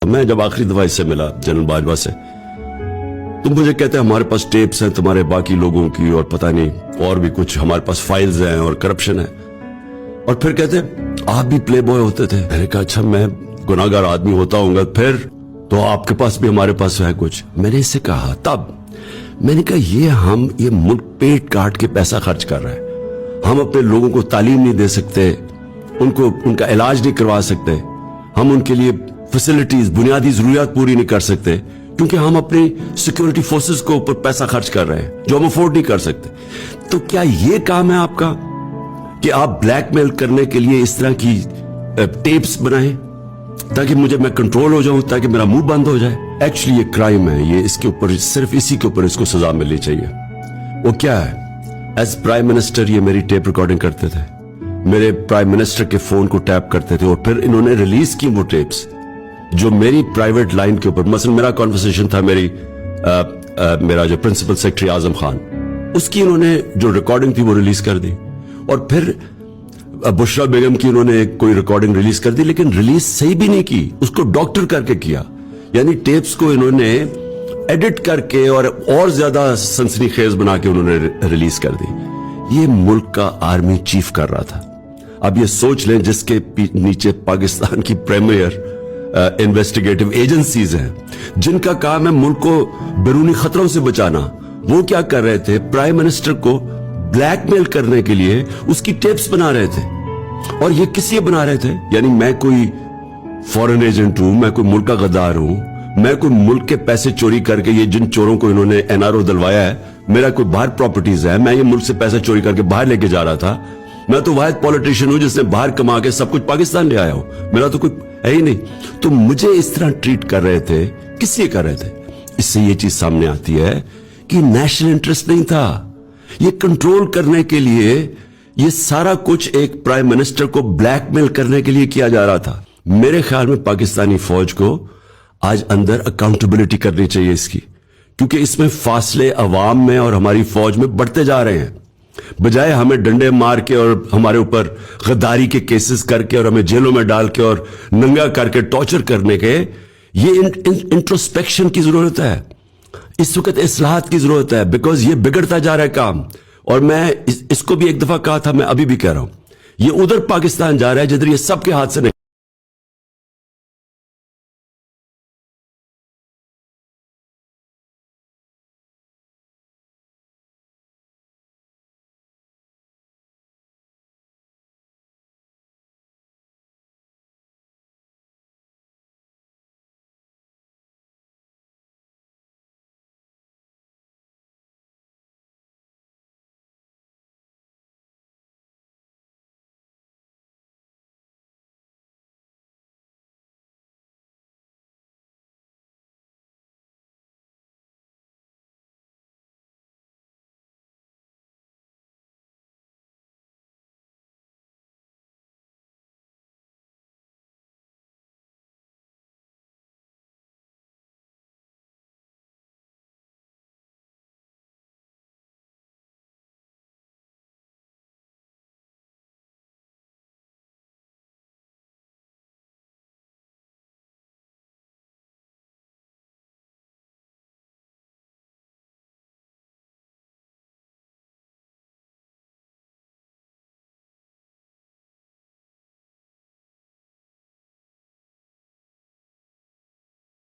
میں جب آخری دفعہ اس سے ملا جنرل باجوہ سے تو مجھے کہتے ہیں ہمارے پاس ٹیپس ہیں تمہارے باقی لوگوں کی اور پتہ نہیں اور بھی کچھ ہمارے پاس فائلز ہیں اور کرپشن ہے، اور پھر کہتے ہیں آپ بھی پلے بوائے ہوتے تھے۔ میں نے کہا اچھا میں گناہگار آدمی ہوتا ہوں گا پھر تو آپ کے پاس بھی ہمارے پاس ہے کچھ۔ میں نے اس سے کہا تب میں نے کہا یہ ملک پیٹ کاٹ کے پیسہ خرچ کر رہا ہے، ہم اپنے لوگوں کو تعلیم نہیں دے سکتے، ان کا علاج نہیں کروا سکتے، ہم ان کے لیے فیسلٹیز بنیادی ضروریات پوری نہیں کر سکتے کیونکہ ہم اپنی سیکیورٹی فورسز کو اوپر پیسہ خرچ کر رہے ہیں جو ہم افورڈ نہیں کر سکتے۔ تو کیا یہ کام ہے آپ کا کہ آپ بلیک میل کرنے کے لیے اس طرح کی ٹیپس بنائیں تاکہ میں کنٹرول ہو جاؤں، تاکہ میرا منہ بند ہو جائے؟ ایکچولی یہ کرائم ہے، یہ اس کے اوپر صرف اسی کے اوپر اس کو سزا ملنی چاہیے۔ وہ کیا ہے؟ ایز پرائم منسٹر یہ میری ٹیپ ریکارڈنگ کرتے تھے، میرے پرائم منسٹر کے فون کو ٹیپ کرتے تھے اور پھر انہوں نے ریلیز کی وہ ٹیپس جو میری پرائیویٹ لائن کے اوپر، مثلا میرا کانورسیشن تھا میرا جو پرنسپل سیکرٹری اعظم خان، اس کی انہوں نے جو ریکارڈنگ تھی وہ ریلیز کر دی، اور پھر بشرا بیگم کی انہوں نے کوئی ریکارڈنگ ریلیز کر دی، لیکن ریلیز صحیح بھی نہیں کی، اس کو ڈاکٹر کر کے کیا، یعنی ٹیپس کو انہوں نے ایڈٹ کر کے اور زیادہ سنسنی خیز بنا کے انہوں نے ریلیز کر دی۔ یہ ملک کا آرمی چیف کر رہا تھا۔ اب یہ سوچ لیں جس کے نیچے پاکستان کی پریمیئر انویسٹیگیٹو ایجنسیز ہیں جن کا کام ہے ملک کو بیرونی خطروں سے بچانا، وہ کیا کر رہے تھے؟ پرائم منسٹر کو بلیک میل کرنے کے لیے اس کی ٹیپس بنا رہے تھے، اور یہ کس لیے بنا رہے تھے؟ یعنی میں کوئی فورن ایجنٹ ہوں، میں کوئی ملک کا غدار ہوں، میں کوئی ملک کے پیسے چوری کر کے، یہ جن چوروں کو انہوں نے NRO دلوایا ہے، میرا کوئی باہر پراپرٹیز ہے، میں یہ ملک سے پیسے چوری کر کے باہر لے کے جا رہا تھا، میں تو واحد پولیٹیشین ہوں جس نے باہر کما کے سب کچھ پاکستان لے آیا ہوں، میرا تو کوئی ہے ہی نہیں۔ تو مجھے اس طرح ٹریٹ کر رہے تھے، کس لیے کر رہے تھے؟ اس سے یہ چیز سامنے آتی ہے کہ نیشنل انٹرسٹ نہیں تھا، یہ کنٹرول کرنے کے لیے یہ سارا کچھ ایک پرائم منسٹر کو بلیک میل کرنے کے لیے کیا جا رہا تھا۔ میرے خیال میں پاکستانی فوج کو آج اندر اکاؤنٹیبلٹی کرنی چاہیے اس کی، کیونکہ اس میں فاصلے عوام میں اور ہماری فوج میں بڑھتے جا رہے ہیں۔ بجائے ہمیں ڈنڈے مار کے اور ہمارے اوپر غداری کے کیسز کر کے اور ہمیں جیلوں میں ڈال کے اور ننگا کر کے ٹارچر کرنے کے، یہ انٹروسپیکشن کی ضرورت ہے، اس وقت اصلاحات کی ضرورت ہے، بیکاز یہ بگڑتا جا رہا ہے کام۔ اور میں اس کو بھی ایک دفعہ کہا تھا، میں ابھی بھی کہہ رہا ہوں، یہ ادھر پاکستان جا رہا ہے جدھر یہ سب کے ہاتھ سے نہیں